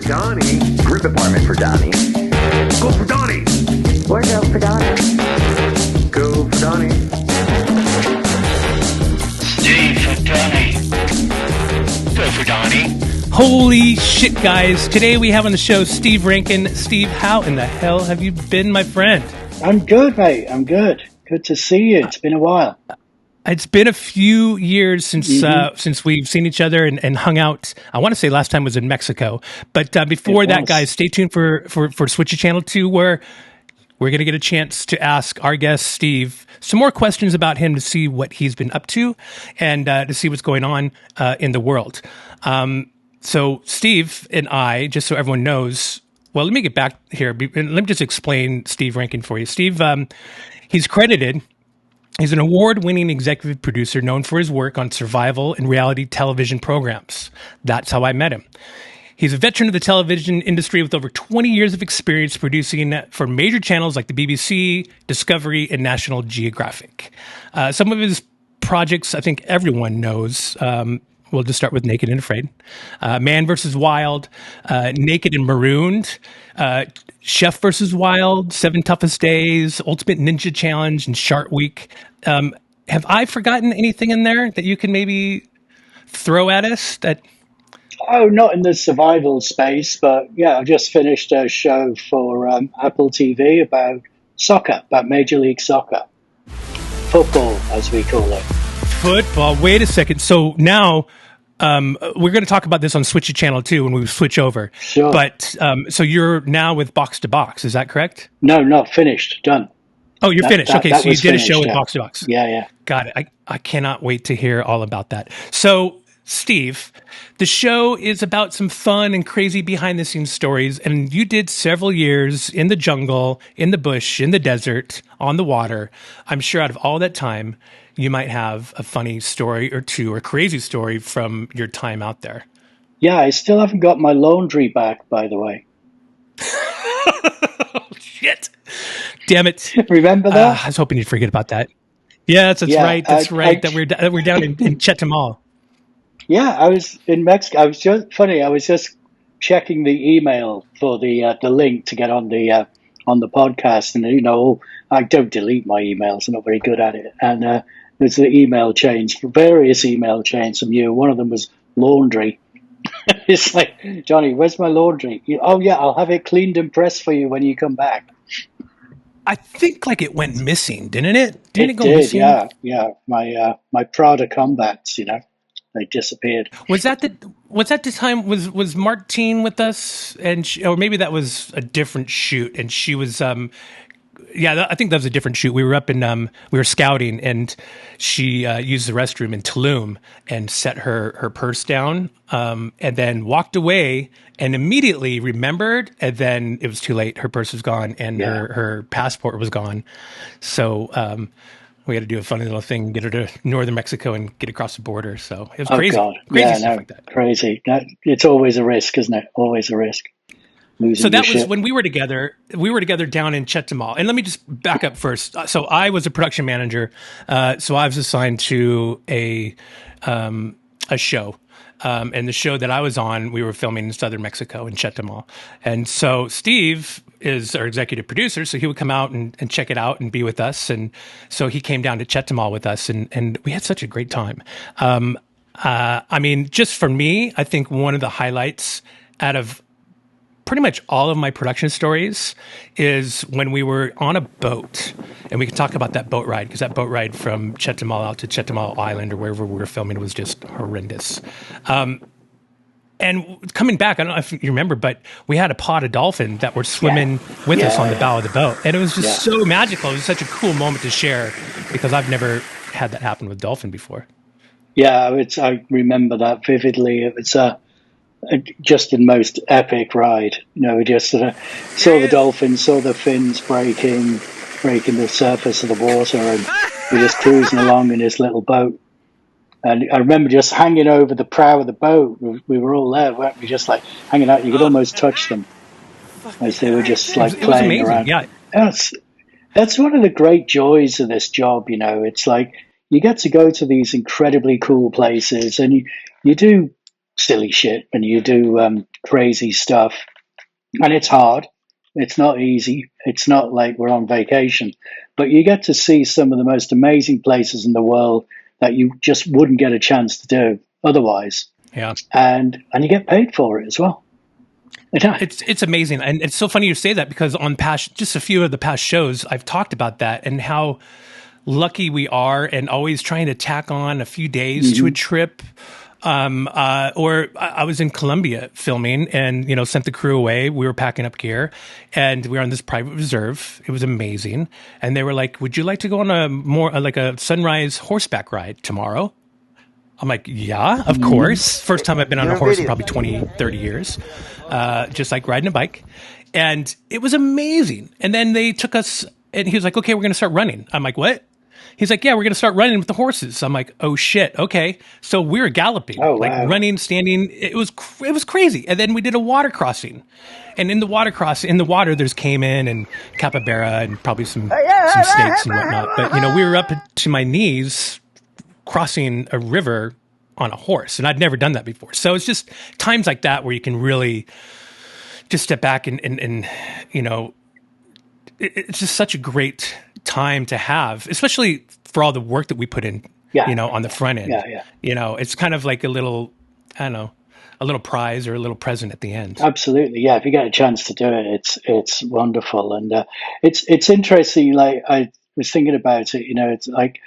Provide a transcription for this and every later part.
Donny. Rip apartment for Donny. Go for Donny. Wardrobe for Donny. Go for Donny. Steve for Donny. Go for Donny. Holy shit, guys. Today we have on the show Steve Rankin. Steve, how in the hell have you been, my friend? I'm good, mate. I'm good. Good to see you. It's been a while. It's been a few years since we've seen each other and hung out. I want to say last time was in Mexico. But before that, guys, stay tuned for Switchy Channel 2, where we're going to get a chance to ask our guest, Steve, some more questions about him to see what he's been up to and to see what's going on in the world. So Steve and I, just so everyone knows, well, let me get back here. Let me just explain Steve Rankin for you. Steve, he's credited. He's an award-winning executive producer known for his work on survival and reality television programs. That's how I met him. He's a veteran of the television industry with over 20 years of experience producing for major channels like the BBC, Discovery, and National Geographic. Some of his projects, I think everyone knows. We'll just start with Naked and Afraid, Man vs. Wild, Naked and Marooned, Chef vs. Wild, 7 Toughest Days, Ultimate Ninja Challenge, and Shark Week. Have I forgotten anything in there that you can maybe throw at us? Oh, not in the survival space, but yeah, I've just finished a show for Apple TV about soccer, about Major League Soccer. Football, as we call it. Football. Wait a second. So now we're going to talk about this on Switchy Channel 2 when we switch over. Sure. But so you're now with Box to Box. Is that correct? No, not finished. Done. Oh, you're finished. Okay, so you did a show with Box to Box. Yeah. Got it. I cannot wait to hear all about that. So, Steve, the show is about some fun and crazy behind-the-scenes stories, and you did several years in the jungle, in the bush, in the desert, on the water. I'm sure out of all that time, you might have a funny story or two or crazy story from your time out there. Yeah, I still haven't got my laundry back, by the way. Oh, shit. Damn it. Remember that? I was hoping you'd forget about that. Yes, that's right. That's right. That we're down in Chetumal. Yeah, I was in Mexico. I was just checking the email for the link to get on the podcast, and I don't delete my emails. I'm not very good at it. And there's the email chains, various email chains from you. One of them was laundry. It's like, Johnny, where's my laundry? Oh yeah, I'll have it cleaned and pressed for you when you come back. I think it went missing, didn't it? Didn't it go did, missing? Yeah. My Prada combats, they disappeared. Was that the time? Was Martine with us? And or maybe that was a different shoot, and she was. I think that was a different shoot. We were up in we were scouting, and she used the restroom in Tulum and set her purse down, and then walked away and immediately remembered, and then it was too late. Her purse was gone, and her passport was gone. So we had to do a funny little thing, get her to northern Mexico and get across the border. So it was crazy. God. Crazy stuff like that. Crazy. It's always a risk, isn't it? Always a risk. So that was when we were together. We were together down in Chetumal. And let me just back up first. So I was a production manager. So I was assigned to a show. And the show that I was on, we were filming in southern Mexico in Chetumal. And so Steve is our executive producer, so he would come out and check it out and be with us. And so he came down to Chetumal with us, and we had such a great time. I mean, just for me, I think one of the highlights out of pretty much all of my production stories is when we were on a boat, and we can talk about that boat ride, because that boat ride from Chetumal out to Chetumal Island or wherever we were filming was just horrendous. And coming back, I don't know if you remember, but we had a pod of dolphin that were swimming with us on the bow of the boat. And it was just so magical. It was such a cool moment to share, because I've never had that happen with dolphin before. Yeah, I remember that vividly. It was just the most epic ride. We just saw the dolphins, saw the fins breaking the surface of the water, and we're just cruising along in this little boat. And I remember just hanging over the prow of the boat. We were all there, weren't we? Just like hanging out. You could almost touch them as they were just like playing around. Yeah. That's one of the great joys of this job. It's like you get to go to these incredibly cool places, and you do silly shit and you do crazy stuff. And it's hard. It's not easy. It's not like we're on vacation, but you get to see some of the most amazing places in the world that you just wouldn't get a chance to do otherwise. Yeah. And you get paid for it as well. It's amazing. And it's so funny you say that, because on just a few of the past shows, I've talked about that and how lucky we are, and always trying to tack on a few days to a trip. Or I was in Colombia filming and, sent the crew away. We were packing up gear and we were on this private reserve. It was amazing. And they were like, would you like to go on a sunrise horseback ride tomorrow? I'm like, yeah, of course. First time I've been on a horse in probably 20, 30 years. Just like riding a bike. And it was amazing. And then they took us and he was like, okay, we're going to start running. I'm like, what? He's like, yeah, we're going to start running with the horses. I'm like, oh shit. Okay. So we were galloping, running, standing. It was crazy. And then we did a water crossing, and in the water, there's caiman and capybara and probably some snakes and whatnot. But we were up to my knees crossing a river on a horse, and I'd never done that before. So it's just times like that where you can really just step back and it's just such a great time to have, especially for all the work that we put in, on the front end. It's kind of like a little prize or a little present at the end. Absolutely. Yeah. If you get a chance to do it, it's wonderful. And it's interesting. Like I was thinking about it, it's like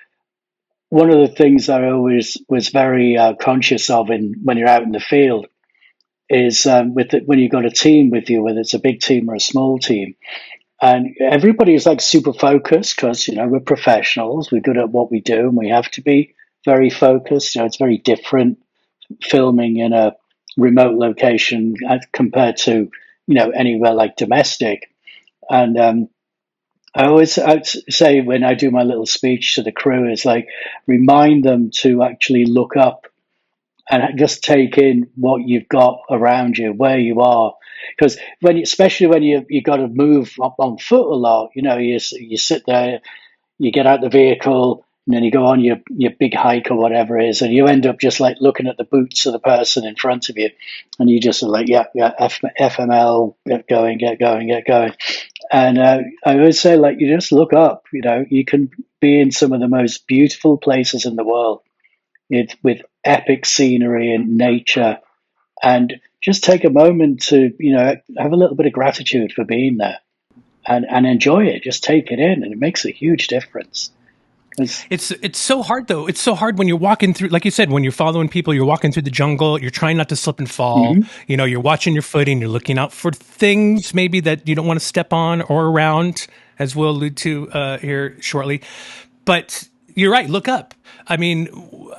one of the things I always was very conscious of when you're out in the field is when you've got a team with you, whether it's a big team or a small team. And everybody is like super focused because, we're professionals. We're good at what we do and we have to be very focused. It's very different filming in a remote location compared to, anywhere like domestic. And I'd say when I do my little speech to the crew is like remind them to actually look up and just take in what you've got around you, where you are. Because especially when you got to move up on foot a lot, you sit there, you get out the vehicle, and then you go on your big hike or whatever it is, and you end up just like looking at the boots of the person in front of you, and you just are like, FML, get going. And I would say, like, you just look up. You can be in some of the most beautiful places in the world, with epic scenery and nature, and just take a moment to, have a little bit of gratitude for being there and enjoy it. Just take it in, and it makes a huge difference. It's so hard though. It's so hard when you're walking through, like you said, when you're following people, you're walking through the jungle, you're trying not to slip and fall. You're watching your footing, you're looking out for things maybe that you don't want to step on or around, as we'll allude to here shortly. But you're right. Look up. I mean,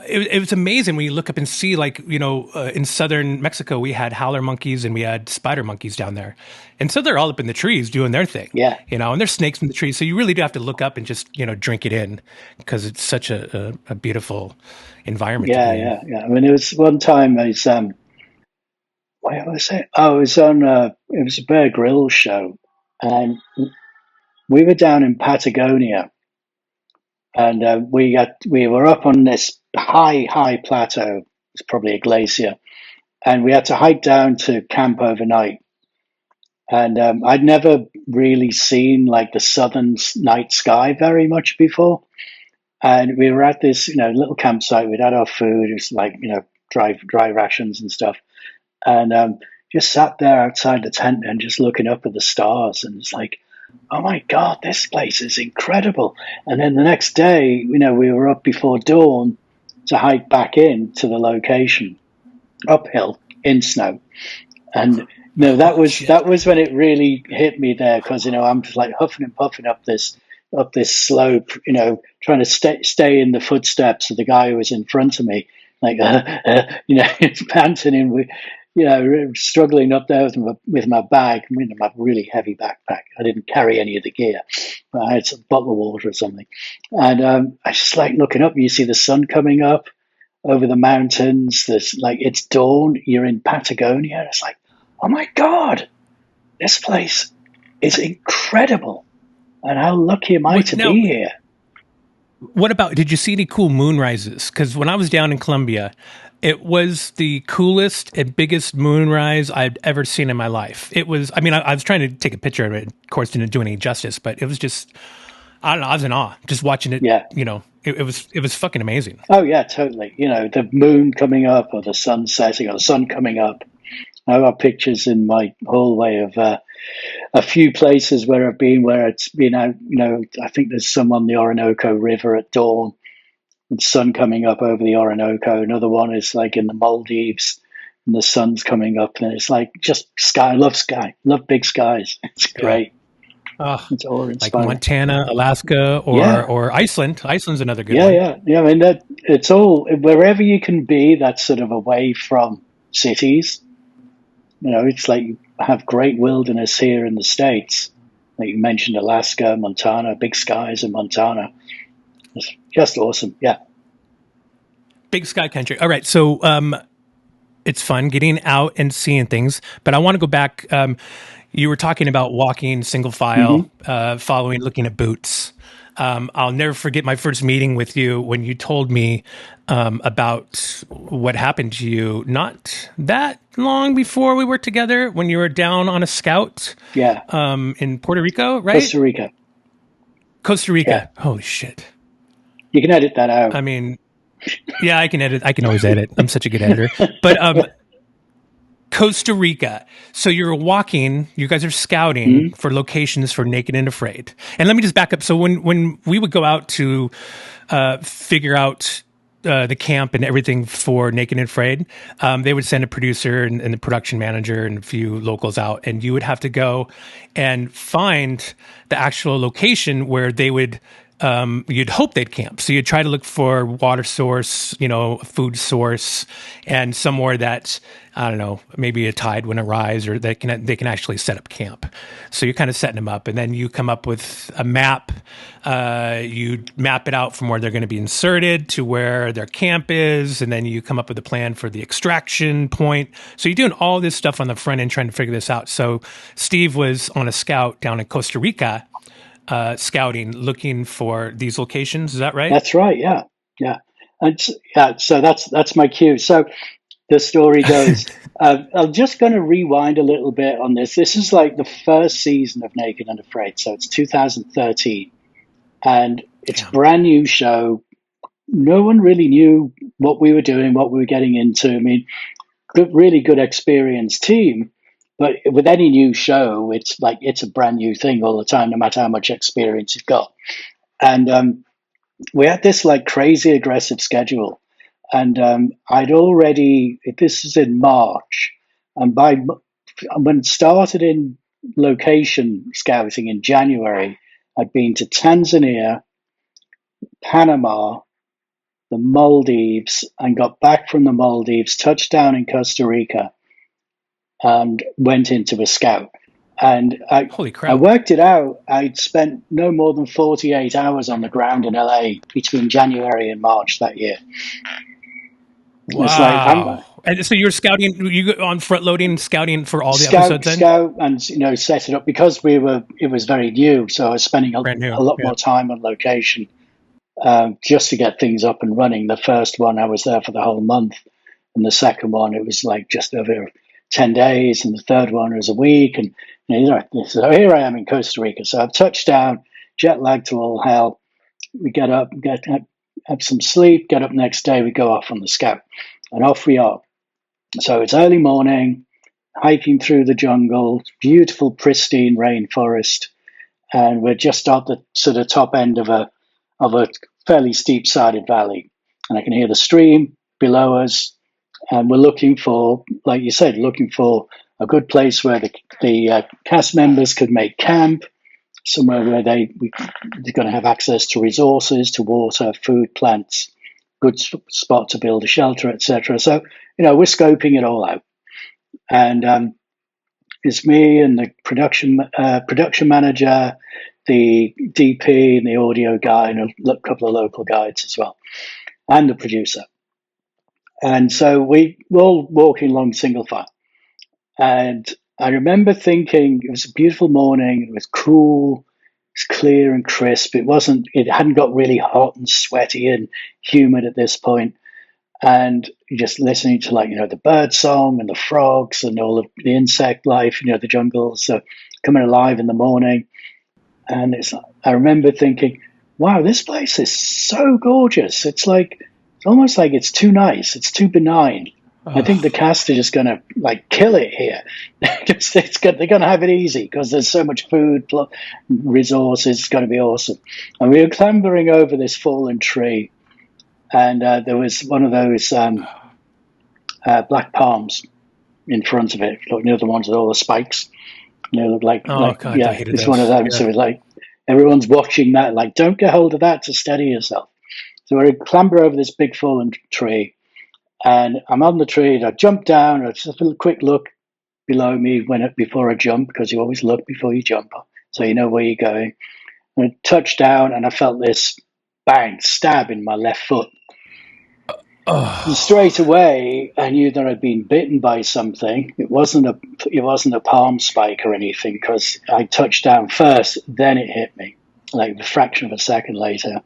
it was amazing when you look up and see, like, in southern Mexico, we had howler monkeys and we had spider monkeys down there. And so they're all up in the trees doing their thing. Yeah. And there's snakes in the trees. So you really do have to look up and just, drink it in, because it's such a beautiful environment. Yeah. I mean, it was one time I was, what was it? I was on, it was a Bear Grylls show, and we were down in Patagonia. And we were up on this high plateau. It's probably a glacier, and we had to hike down to camp overnight. And I'd never really seen like the southern night sky very much before. And we were at this, little campsite. We'd had our food. It was like, dry rations and stuff. And just sat there outside the tent and just looking up at the stars. And it's like, oh my God, this place is incredible. And then the next day, we were up before dawn to hike back in to the location, uphill in snow. And that was when it really hit me there, because I'm just like huffing and puffing up this slope, trying to stay in the footsteps of the guy who was in front of me, like panting in. Struggling up there with my bag, my really heavy backpack. I didn't carry any of the gear, but I had some bottle of water or something. And I just like looking up, and you see the sun coming up over the mountains. There's like, it's dawn, you're in Patagonia. And it's like, oh my God, this place is incredible. And how lucky am I to be here? What about, did you see any cool moon rises? Because when I was down in Colombia, it was the coolest and biggest moonrise I'd ever seen in my life. It was, I mean, I was trying to take a picture of it. Of course, didn't do any justice, but it was just, I don't know, I was in awe just watching it. Yeah. It was fucking amazing. Oh yeah, totally. The moon coming up or the sun setting or the sun coming up. I've got pictures in my hallway of a few places where I've been where it's been out. I think there's some on the Orinoco River at dawn, with the sun coming up over the Orinoco. Another one is like in the Maldives, and the sun's coming up, and it's like just sky, love big skies. It's great. Oh, It's all like inspiring. Montana, Alaska, or Iceland. Iceland's another good one. Yeah. I mean, that it's all wherever you can be. That's sort of away from cities. It's like you have great wilderness here in the States. Like you mentioned, Alaska, Montana, big skies in Montana. It's just awesome. Yeah. Big sky country. All right. So it's fun getting out and seeing things, but I want to go back. You were talking about walking single file, following, looking at boots. I'll never forget my first meeting with you when you told me about what happened to you not that long before we worked together when you were down on a scout. Yeah. In Puerto Rico, right? Costa Rica. Costa Rica. Yeah. Holy shit. You can edit that out. I mean, yeah, I can edit. I can always edit. I'm such a good editor. But Costa Rica. So you're walking, you guys are scouting for locations for Naked and Afraid. And let me just back up. So when we would go out to figure out the camp and everything for Naked and Afraid, they would send a producer and the production manager and a few locals out, and you would have to go and find the actual location where they would you'd hope they'd camp. So you'd try to look for water source, a food source, and somewhere that, I don't know, maybe a tide wouldn't rise, or they can actually set up camp. So you're kind of setting them up, and then you come up with a map. You map it out from where they're going to be inserted to where their camp is, and then you come up with a plan for the extraction point. So you're doing all this stuff on the front end trying to figure this out. So Steve was on a scout down in Costa Rica, scouting, looking for these locations. Is that right? That's right. Yeah. And so that's my cue. So the story goes. I'm just going to rewind a little bit on this. This is like the first season of Naked and Afraid. So it's 2013, and it's a brand new show. No one really knew what we were doing, what we were getting into. I mean, really good experienced team. But with any new show, it's like it's a brand new thing all the time, no matter how much experience you've got. And we had this like crazy aggressive schedule. And I'd already, this is in March, and when it started in location scouting in January, I'd been to Tanzania, Panama, the Maldives, and got back from the Maldives, touched down in Costa Rica, and went into a scout. And Holy crap. I worked it out. I'd spent no more than 48 hours on the ground in LA between January and March that year. Wow. It's like, and so you're scouting, you go on front loading, scouting for all the scout, episodes then? Scout, and set it up because it was very new. So I was spending a lot more time on location just to get things up and running. The first one, I was there for the whole month. And the second one, it was like just over 10 days. And the third one was a week. And so here I am in Costa Rica. So I've touched down, jet lagged to all hell. We get up, have some sleep, get up next day, we go off on the scout. And off we are. So it's early morning, hiking through the jungle, beautiful, pristine rainforest. And we're just at the sort of top end of a fairly steep-sided valley. And I can hear the stream below us. And we're looking for, like you said, a good place where the cast members could make camp, somewhere where they're going to have access to resources, to water, food, plants, good spot to build a shelter, etc. So, we're scoping it all out. And it's me and the production manager, the DP and the audio guy, and a couple of local guides as well, and the producer. And so we're all walking along single file. And I remember thinking it was a beautiful morning. It was cool. was clear and crisp. It hadn't got really hot and sweaty and humid at this point. And just listening to the bird song and the frogs and all of the insect life, the jungles coming alive in the morning. And I remember thinking, wow, this place is so gorgeous. It's almost like it's too nice. It's too benign. I think the cast are just going to kill it here. They're going to have it easy because there's so much food, resources. It's going to be awesome. And we were clambering over this fallen tree, and there was one of those black palms in front of it. The ones with all the spikes. Look God, I hated it's those. one of them. Yeah. So it's everyone's watching that. Don't get hold of that to steady yourself. So we clamber over this big fallen tree. And I'm on the tree, and I jump down. I just a quick look below me before I jump, because you always look before you jump, so you know where you're going. And I touched down, and I felt this bang, stab in my left foot. And straight away, I knew that I'd been bitten by something. It wasn't a palm spike or anything, because I touched down first, then it hit me, a fraction of a second later.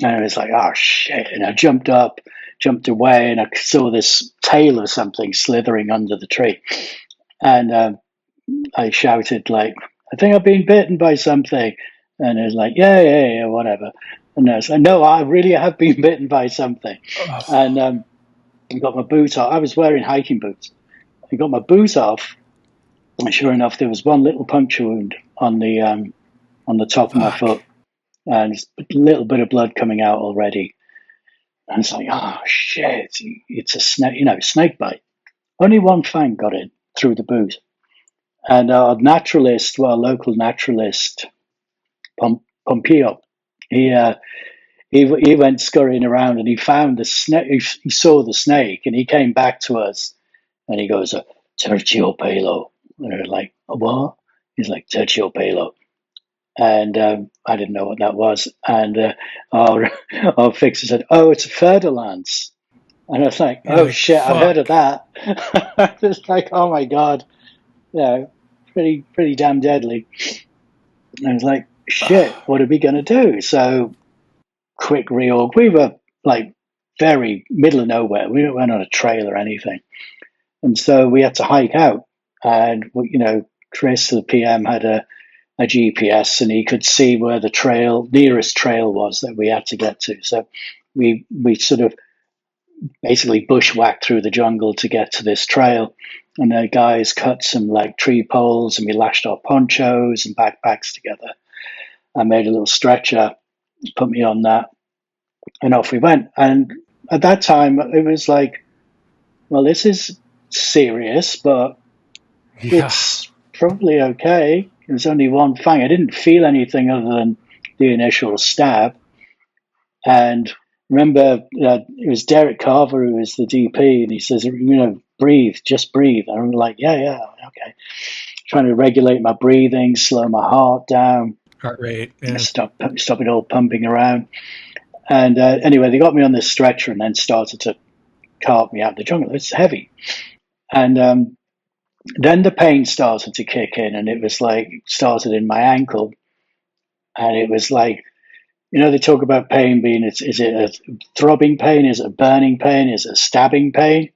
And I was like, oh, shit. And I jumped away, and I saw this tail or something slithering under the tree. And I shouted, I think I've been bitten by something. And it was like, yeah, whatever. And I was like, no, I really have been bitten by something. And I got my boot off. I was wearing hiking boots. I got my boot off, and sure enough, there was one little puncture wound on the top of my foot. And a little bit of blood coming out already. And it's like, oh, shit, it's a snake bite. Only one fang got in through the boot. And our local naturalist, Pompeo, he went scurrying around, and he found the snake. He saw the snake, and he came back to us, and he goes, terciopelo. And we're like, what? He's like, terciopelo. And I didn't know what that was. And our fixer said, oh, it's a Fer-de-Lance. And I was like, oh, shit, fuck. I've heard of that. I was like, oh, my God. Pretty damn deadly. And I was like, shit, what are we going to do? So quick reorg. We were very middle of nowhere. We weren't on a trail or anything. And so we had to hike out. And, Chris, the PM, had a GPS, and he could see where the nearest trail was that we had to get to. So we sort of basically bushwhacked through the jungle to get to this trail. And the guys cut some tree poles, and we lashed our ponchos and backpacks together. I made a little stretcher, put me on that, and off we went. And at that time, it was well, this is serious, but it's probably okay. It was only one fang. I didn't feel anything other than the initial stab. And remember, it was Derek Carver who was the DP, and he says, breathe, just breathe. And I'm like, yeah, okay. Trying to regulate my breathing, slow my heart down. Heart rate. Yeah. Stop it all pumping around. And anyway, they got me on this stretcher and then started to cart me out of the jungle. It's heavy. And then the pain started to kick in, and it was started in my ankle. And it was they talk about pain being, is it a throbbing pain? Is it a burning pain? Is it a stabbing pain?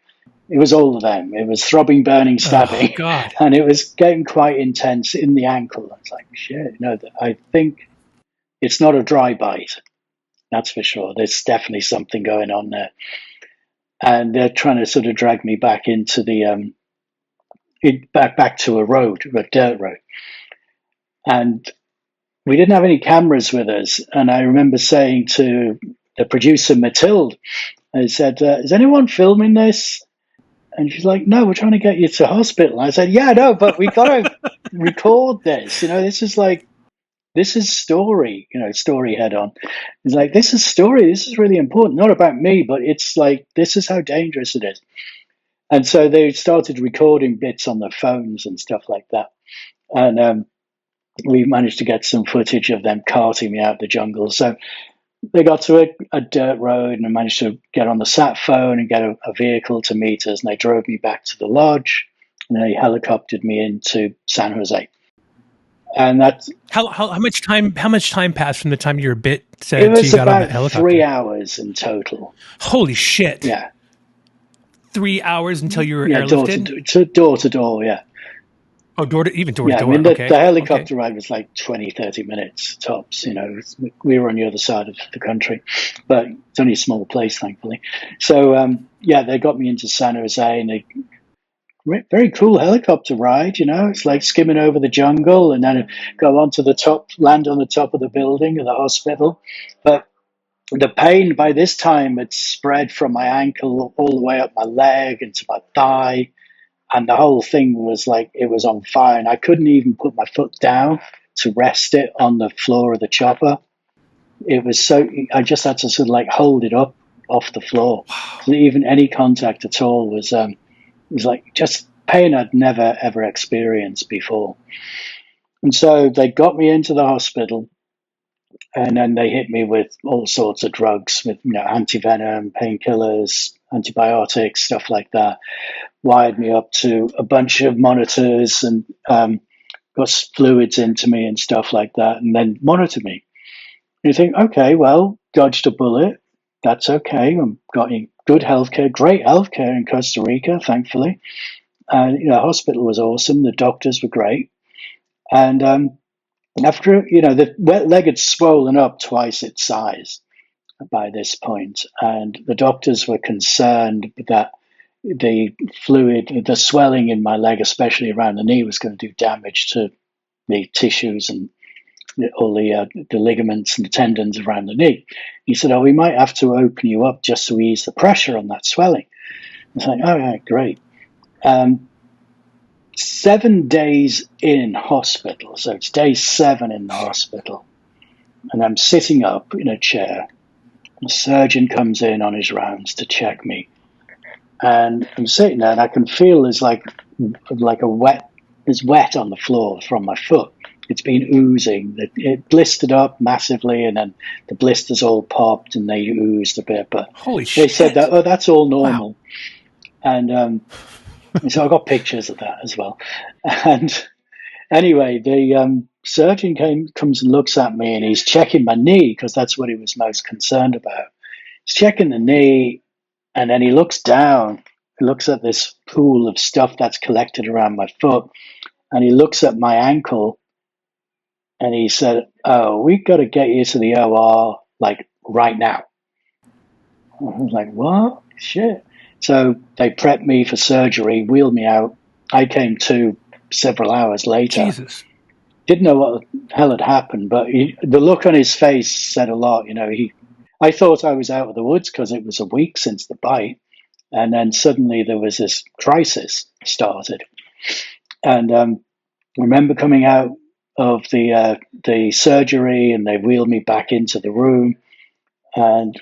It was all of them. It was throbbing, burning, stabbing. Oh, God. And it was getting quite intense in the ankle. I was like, shit, I think it's not a dry bite. That's for sure. There's definitely something going on there. And they're trying to sort of drag me back into the, back to a dirt road. And we didn't have any cameras with us. And I remember saying to the producer, Matilde, I said, is anyone filming this? And she's like, no, we're trying to get you to hospital. And I said, yeah, no, but we got to record this. This is story, story head on. It's this is story. This is really important. Not about me, but it's this is how dangerous it is. And so they started recording bits on their phones and stuff like that. And we managed to get some footage of them carting me out of the jungle. So they got to a dirt road, and I managed to get on the sat phone and get a vehicle to meet us. And they drove me back to the lodge, and they helicoptered me into San Jose. And that's How much time passed from the time you were bit to it was you got on the about helicopter? 3 hours in total. Holy shit! Yeah, 3 hours until you were door airlifted. to door. Yeah. Oh, door to door. I mean, Okay. the helicopter ride was like 20, 30 minutes tops. We were on the other side of the country, but it's only a small place, thankfully. So, they got me into San Jose, and very cool helicopter ride. It's like skimming over the jungle and then go onto the top, land on the top of the building of the hospital. But the pain by this time had spread from my ankle all the way up my leg into my thigh. And the whole thing was like it was on fire, and I couldn't even put my foot down to rest it on the floor of the chopper. It was I just had to sort of like hold it up off the floor. So even any contact at all was like just pain I'd never ever experienced before. And so they got me into the hospital, and then they hit me with all sorts of drugs, with anti-venom, painkillers, antibiotics, stuff like that. Wired me up to a bunch of monitors and got fluids into me and stuff like that, and then monitored me. And you think, okay, well, dodged a bullet. That's okay. I'm getting good healthcare, great healthcare in Costa Rica, thankfully. And the hospital was awesome. The doctors were great. And after the wet leg had swollen up twice its size by this point, and the doctors were concerned that the fluid, the swelling in my leg, especially around the knee, was going to do damage to the tissues and all the ligaments and the tendons around the knee. He said, we might have to open you up just to ease the pressure on that swelling. I was like, all right, great. 7 days in hospital, so it's day 7 in the hospital, and I'm sitting up in a chair. The surgeon comes in on his rounds to check me. And I'm sitting there, and I can feel there's there's wet on the floor from my foot. It's been oozing. It blistered up massively, and then the blisters all popped, and they oozed a bit. But holy shit! They said that that's all normal. Wow. And so I got pictures of that as well. And anyway, the surgeon comes and looks at me, and he's checking my knee because that's what he was most concerned about. He's checking the knee. And then he looks down, he looks at this pool of stuff that's collected around my foot, and he looks at my ankle, and he said, we've got to get you to the OR, like, right now. I was like, what? Shit. So they prepped me for surgery, wheeled me out. I came to several hours later. Jesus. Didn't know what the hell had happened, but the look on his face said a lot. I thought I was out of the woods because it was a week since the bite. And then suddenly there was this crisis started. And I remember coming out of the surgery, and they wheeled me back into the room, and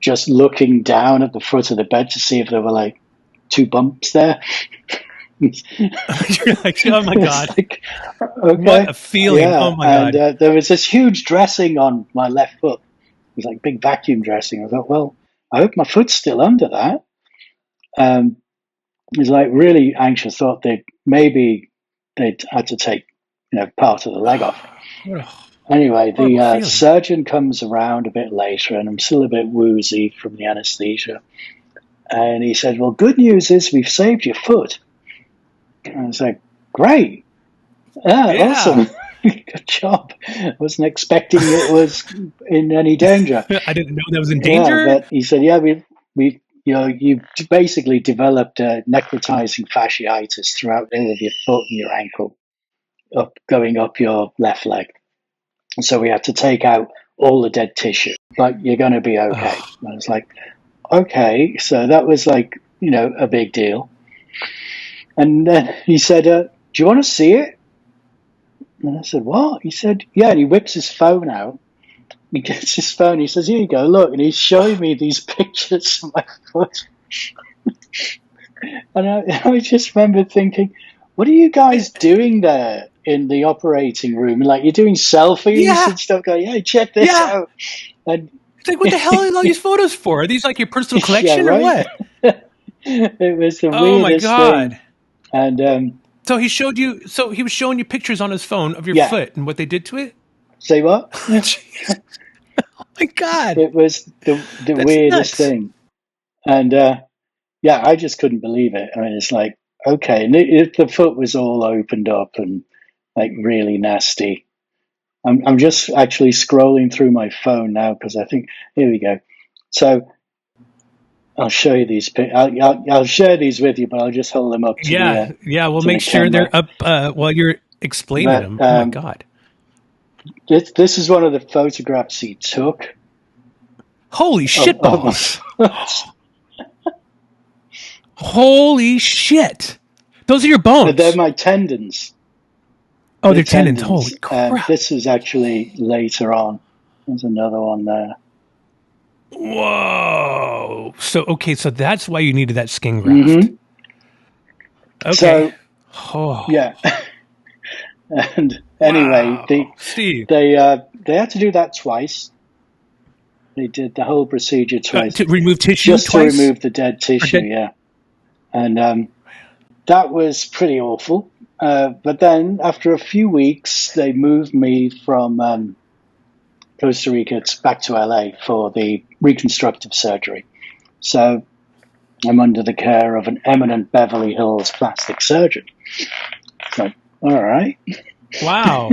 just looking down at the foot of the bed to see if there were like 2 bumps there. You're like, oh my God. Like, okay. What a feeling. Yeah. Oh my God. And there was this huge dressing on my left foot. It was like big vacuum dressing. I thought, well, I hope my foot's still under that. I was like really anxious. Thought they'd had to take part of the leg off. Anyway, the surgeon comes around a bit later, and I'm still a bit woozy from the anesthesia. And he said, well, good news is we've saved your foot. And I was like, great. Yeah. Awesome. Good job. I wasn't expecting it was in any danger. I didn't know that was in danger. Yeah, but he said, yeah, you basically developed necrotizing fasciitis throughout all of your foot and your ankle, going up your left leg. And so we had to take out all the dead tissue, but you're going to be okay. And I was like, okay. So that was like, a big deal. And then he said, do you want to see it? And I said, what? He said, yeah. And he whips his phone out. He gets his phone. He says, here you go, look. And he's showing me these pictures of my foot. And I just remember thinking, what are you guys doing there in the operating room? Like, you're doing selfies and stuff. Going, hey, check this out. And it's like, what the hell are all these photos for? Are these like your personal collection or what? It was the weirdest my God. thing. And So he showed you. So he was showing you pictures on his phone of your Yeah. foot and what they did to it. Say what? Oh my God, It was the that's weirdest nuts. thing. And yeah, I just couldn't believe it. I mean, it's like, okay. And the foot was all opened up and like really nasty. I'm just actually scrolling through my phone now because I think, here we go. So I'll show you these. I'll share these with you, but I'll just hold them up to Yeah, yeah. We'll to the make sure camera. they're up while you're explaining But them. Oh my God. this is one of the photographs he took. Holy shit Of my balls. foot. Holy shit. Those are your They're bones. my tendons. Oh, they're tendons. Holy crap. This is actually later on. There's another one there. Whoa. So, okay. So that's why you needed that skin graft. Okay. So, oh. yeah. And anyway, Wow. Steve. they had to do that twice. They did the whole procedure twice. To remove tissue just twice? to remove the dead tissue, yeah. And that was pretty awful. But then after a few weeks, they moved me from Costa Rica back to LA for the reconstructive surgery. So I'm under the care of an eminent Beverly Hills plastic surgeon. So, all right. Wow.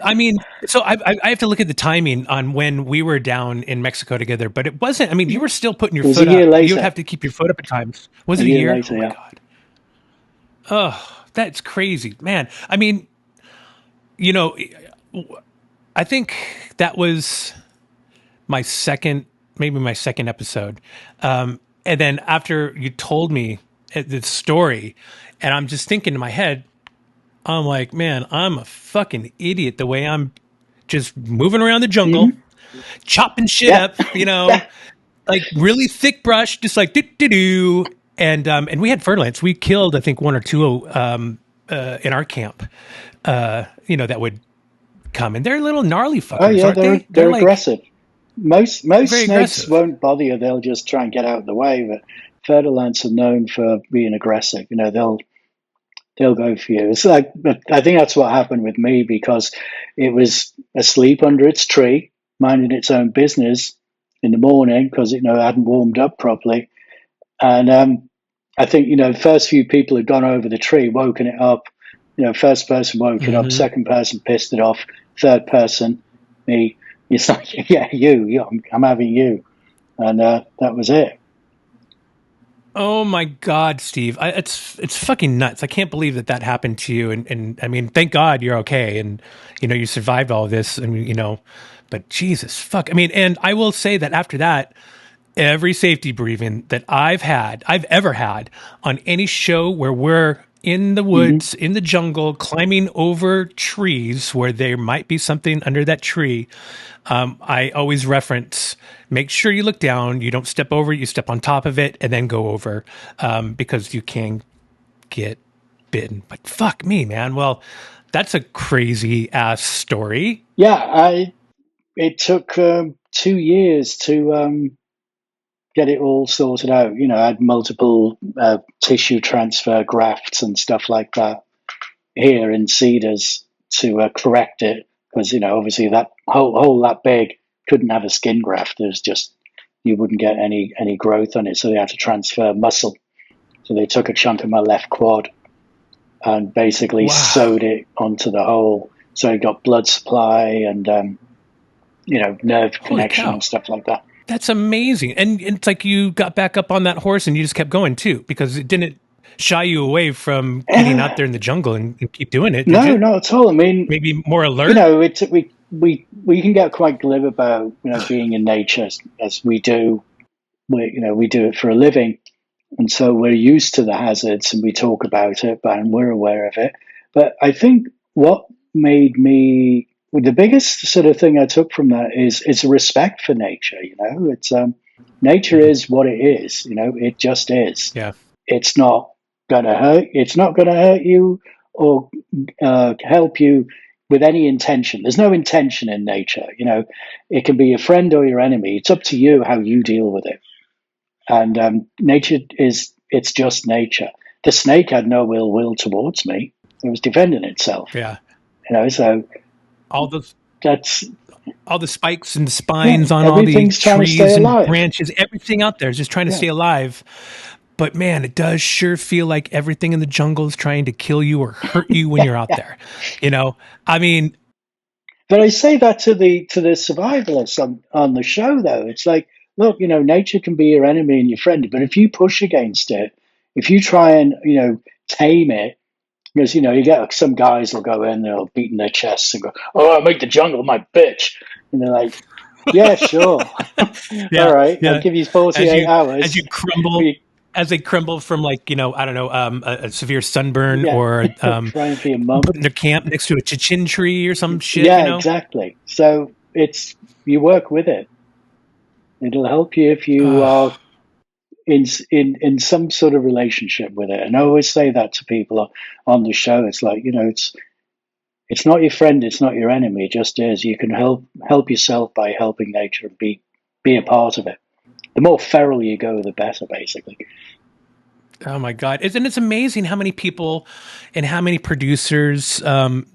I mean, so I have to look at the timing on when we were down in Mexico together, but it wasn't, I mean, you were still putting your foot a year up. later. You would have to keep your foot up at times. Was it a year? Later, oh my yeah. God. Oh, that's crazy, man. I mean, you know, I think that was maybe my second episode. And then after you told me the story, and I'm just thinking in my head, I'm like, man, I'm a fucking idiot the way I'm just moving around the jungle, chopping shit up, like really thick brush, just like do. And we had fer-de-lance. We killed, I think, one or two in our camp, that would come. And they're little gnarly fuckers, Oh yeah, aren't they? they're like, aggressive. Most snakes aggressive. won't bother you. They'll just try and get out of the way. But Fer-de-Lance are known for being aggressive. They'll go for you. It's like, but I think that's what happened with me because it was asleep under its tree, minding its own business in the morning because it hadn't warmed up properly. And I think the first few people had gone over the tree, woken it up. First person woke it up, second person pissed it off, third person, me. It's like, yeah, you I'm having you, and that was it. Oh my God, Steve! It's fucking nuts. I can't believe that happened to you. And I mean, thank God you're okay, and you survived all of this. And but Jesus, fuck. I mean, and I will say that after that, every safety briefing that I've ever had on any show where we're in the woods, in the jungle, climbing over trees where there might be something under that tree, I always reference, make sure you look down, you don't step over it, you step on top of it, and then go over, because you can get bitten. But fuck me, man. Well, that's a crazy ass story. Yeah, it took 2 years to get it all sorted out. I had multiple tissue transfer grafts and stuff like that here in Cedars to correct it because obviously that hole that big couldn't have a skin graft. There's just you wouldn't get any growth on it, so they had to transfer muscle. So they took a chunk of my left quad and basically sewed it onto the hole, so it got blood supply and nerve connection and stuff like that. That's amazing. And it's like you got back up on that horse and you just kept going too, because it didn't shy you away from getting out there in the jungle and keep doing it. No, not at all. I mean, maybe more alert. We can get quite glib about being in nature as we do. We do it for a living, and so we're used to the hazards and we talk about it, and we're aware of it. But I think what made me the biggest sort of thing I took from that is a respect for nature. It's nature is what it is. It just is. Yeah. It's not gonna hurt. It's not gonna hurt you or help you with any intention. There's no intention in nature. It can be your friend or your enemy. It's up to you how you deal with it. And nature it's just nature. The snake had no ill will towards me. It was defending itself. Yeah. So All the that's spikes and spines on all the everything's trying to stay trees and alive. branches, everything out there is just trying to stay alive. But man, it does sure feel like everything in the jungle is trying to kill you or hurt you when you're out there. I mean, but I say that to the survivalists on the show, though. It's like, look, nature can be your enemy and your friend, but if you push against it, if you try and tame it, because you get some guys will go in, they'll beat in their chests and go, "Oh, I make the jungle my bitch," and they're like, "Yeah, sure, all right, I'll give you 48 hours." As you crumble. As they crumble from I don't know, a severe sunburn or trying for your mum. Putting their camp next to a chichin tree or some shit. Yeah, exactly. So you work with it. It'll help you if you are in some sort of relationship with it. And I always say that to people on the show. It's like, it's not your friend, it's not your enemy. It just is. You can help yourself by helping nature and be a part of it. The more feral you go, the better, basically. Oh my God. And it's amazing how many people and how many producers and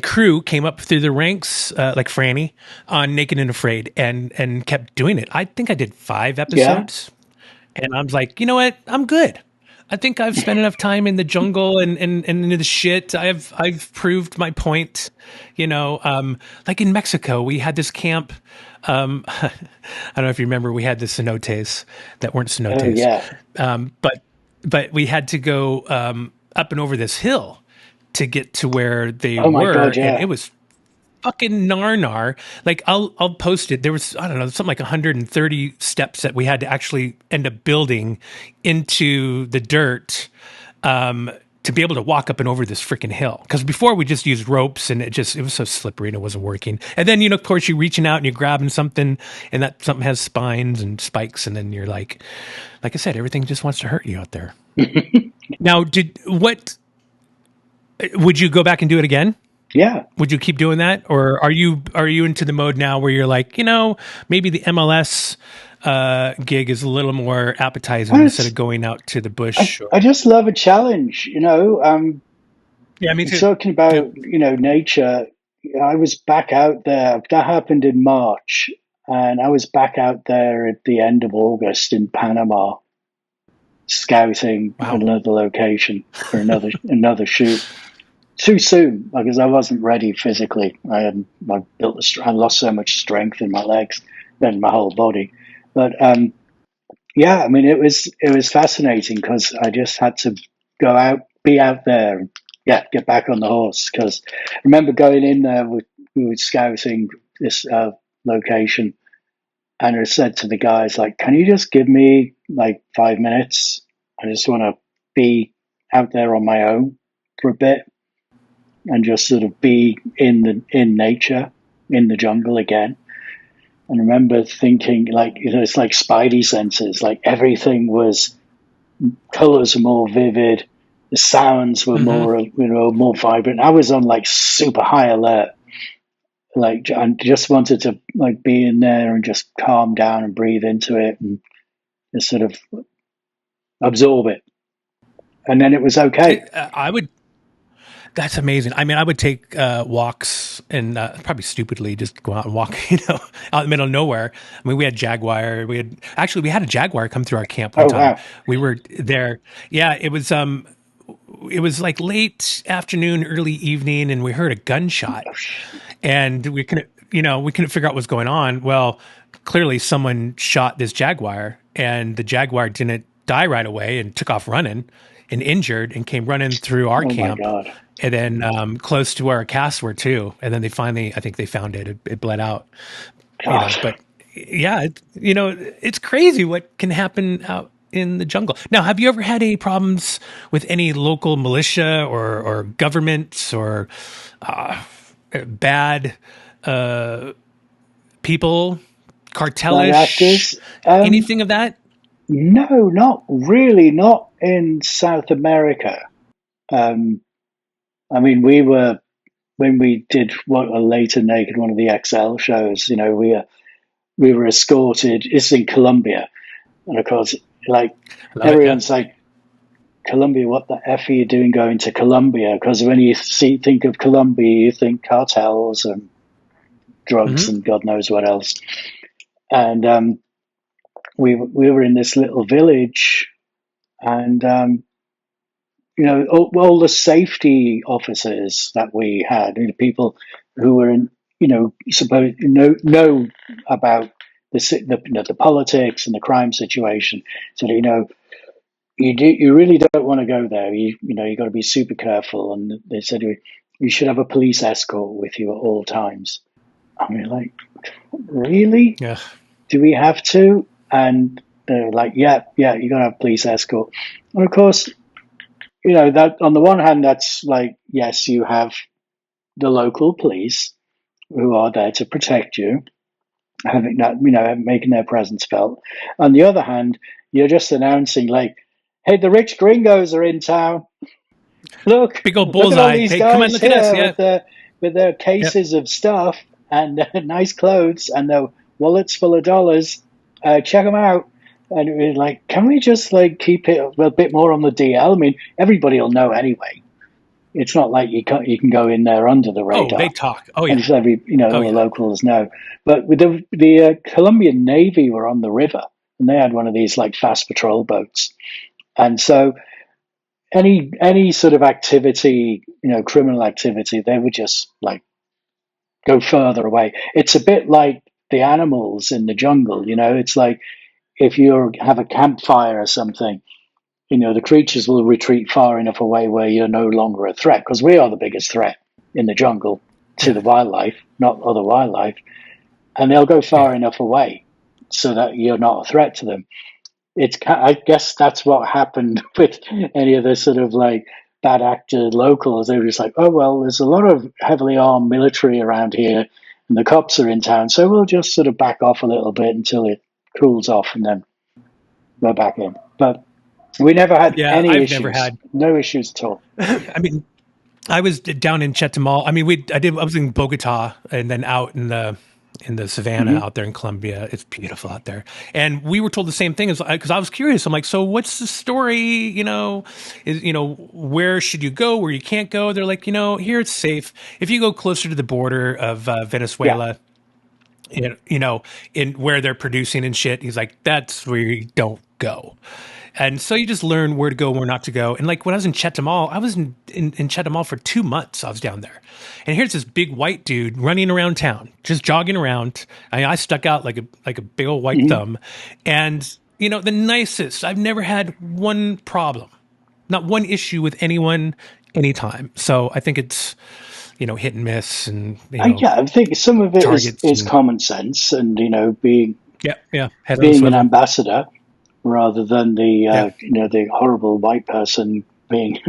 crew came up through the ranks, like Franny, on Naked and Afraid and kept doing it. I think I did 5 episodes. Yeah. And I was like, you know what? I'm good. I think I've spent enough time in the jungle and into the shit. I've proved my point. Like in Mexico, we had this camp. I don't know if you remember, we had the cenotes that weren't cenotes. Oh, yeah. But we had to go up and over this hill to get to where they were. My God, yeah. And it was fucking nar. Like I'll post it. There was, I don't know, something like 130 steps that we had to actually end up building into the dirt to be able to walk up and over this freaking hill. Because before we just used ropes and it was so slippery and it wasn't working. And then, of course, you're reaching out and you're grabbing something and that something has spines and spikes. And then you're like I said, everything just wants to hurt you out there. Now, would you go back and do it again? Yeah. Would you keep doing that? Or are you into the mode now where you're like, maybe the MLS gig is a little more appetizing instead of going out to the bush? I just love a challenge, Yeah, me too. Talking about, nature, I was back out there. That happened in March, and I was back out there at the end of August in Panama, scouting another location for another shoot. Too soon, because I wasn't ready physically. I lost so much strength in my legs, then my whole body. But it was fascinating because I just had to go out, be out there, and get back on the horse. Because I remember going in there, we were scouting this location, and I said to the guys, like, "Can you just give me like 5 minutes? I just want to be out there on my own for a bit." And just sort of be in nature, in the jungle again. And I remember thinking, it's like spidey senses, like everything was, colors were more vivid, the sounds were more vibrant. I was on like super high alert. Like I just wanted to like be in there and just calm down and breathe into it and just sort of absorb it. And then it was okay. That's amazing. I mean, I would take walks and probably stupidly just go out and walk, out in the middle of nowhere. I mean, we had jaguar. We had a jaguar come through our camp one time. Wow. We were there. Yeah, it was like late afternoon, early evening, and we heard a gunshot, and we couldn't figure out what's going on. Well, clearly someone shot this jaguar, and the jaguar didn't die right away and took off running and injured and came running through our camp. My God. And then close to where our casts were too. And then I think they found it. It bled out. But yeah, it's crazy what can happen out in the jungle. Now, have you ever had any problems with any local militia or governments or bad people, cartelish, anything of that? No, not really. Not in South America. I mean, when we did what a later Naked, one of the XL shows, we were escorted. It's in Colombia, and of course, like everyone's like, Colombia, what the F are you doing going to Colombia? Because when you think of Colombia, you think cartels and drugs and God knows what else. And we were in this little village, and all the safety officers that we had, people who were in, supposed know about the politics and the crime situation. So you really don't want to go there. You got to be super careful. And they said you should have a police escort with you at all times. I mean, like, really? Yeah. Do we have to? And they're like, yeah, you're gonna have police escort. And of course, that on the one hand, that's like, yes, you have the local police who are there to protect you, having that, making their presence felt. On the other hand, you're just announcing like, hey, the rich gringos are in town. Look, big old look at all bullseye. these Hey, guys come on, look here at us. with their cases of stuff and nice clothes and their wallets full of dollars. Check them out. And it was like, can we just like keep it a bit more on the DL? I mean, everybody will know anyway. It's not like you can go in there under the radar. Oh, they talk. Oh, yeah. And all the locals know. But with the Colombian Navy were on the river, and they had one of these like fast patrol boats. And so any sort of activity, criminal activity, they would just like go further away. It's a bit like the animals in the jungle. It's like if you have a campfire or something, the creatures will retreat far enough away where you're no longer a threat, because we are the biggest threat in the jungle to the wildlife, not other wildlife. And they'll go far enough away so that you're not a threat to them. I guess that's what happened with any of the sort of like bad actor locals. They were just like, oh, well, there's a lot of heavily armed military around here and the cops are in town, so we'll just sort of back off a little bit until it cools off and then go back in. But we never had any issues. No issues at all. I mean, I was down in Chetumal. I mean, I was in Bogotá and then out in the savannah out there in Colombia. It's beautiful out there. And we were told the same thing because I was curious. I'm like, so what's the story? Where should you go? Where you can't go? They're like, here it's safe. If you go closer to the border of Venezuela, in where they're producing and shit, he's like, that's where you don't go. And so you just learn where to go, where not to go. And like when I was in Chetumal, I was in Chetumal for 2 months. I was down there. And here's this big white dude running around town, just jogging around. I stuck out like a big old white thumb. And, the nicest, I've never had one problem, not one issue with anyone, anytime. So I think it's, hit and miss. And, I think some of it is common sense and, being an ambassador, rather than the horrible white person being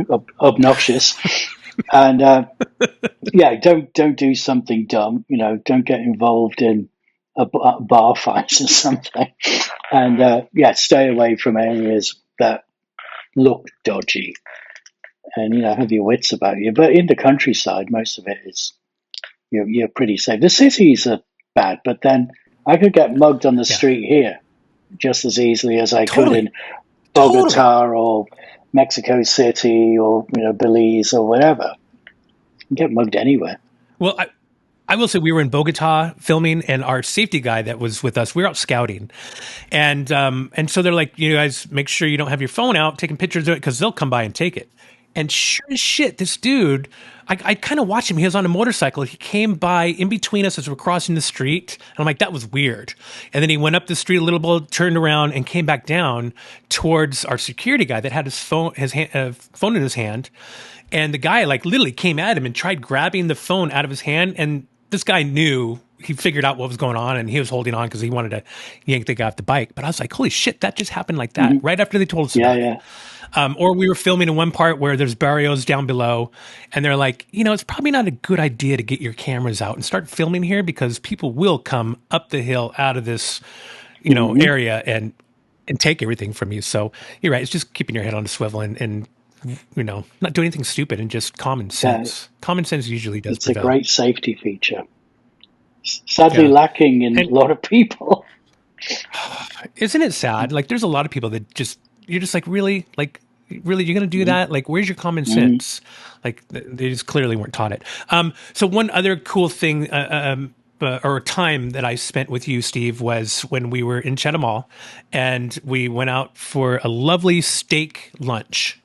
obnoxious. And don't do something dumb. Don't get involved in a bar fight or something. And stay away from areas that look dodgy. And have your wits about you. But in the countryside, most of it is you're pretty safe. The cities are bad, but then I could get mugged on the street here just as easily as I could in Bogotá or Mexico City or Belize or whatever. You can get mugged anywhere. Well, I will say we were in Bogotá filming, and our safety guy that was with us, we were out scouting, and so they're like, you guys make sure you don't have your phone out taking pictures of it because they'll come by and take it. And sure as shit, this dude, I kind of watched him. He was on a motorcycle. He came by in between us as we're crossing the street. And I'm like, that was weird. And then he went up the street a little bit, turned around, and came back down towards our security guy that had his phone in his hand. And the guy like literally came at him and tried grabbing the phone out of his hand. And this guy knew, he figured out what was going on, and he was holding on because he wanted to yank the guy off the bike. But I was like, holy shit, that just happened like that, right after they told us about it. Or we were filming in one part where there's barrios down below, and they're like, it's probably not a good idea to get your cameras out and start filming here because people will come up the hill out of this, area and take everything from you. So you're right. It's just keeping your head on a swivel and not doing anything stupid and just common sense. Common sense usually does prevail. It's a great safety feature. Sadly lacking in a lot of people. Isn't it sad? Like there's a lot of people that you're just like, really? Like really, you're going to do that? Like, where's your common sense? Like, they just clearly weren't taught it. So one other cool thing, or time that I spent with you, Steve, was when we were in Chetumal and we went out for a lovely steak lunch.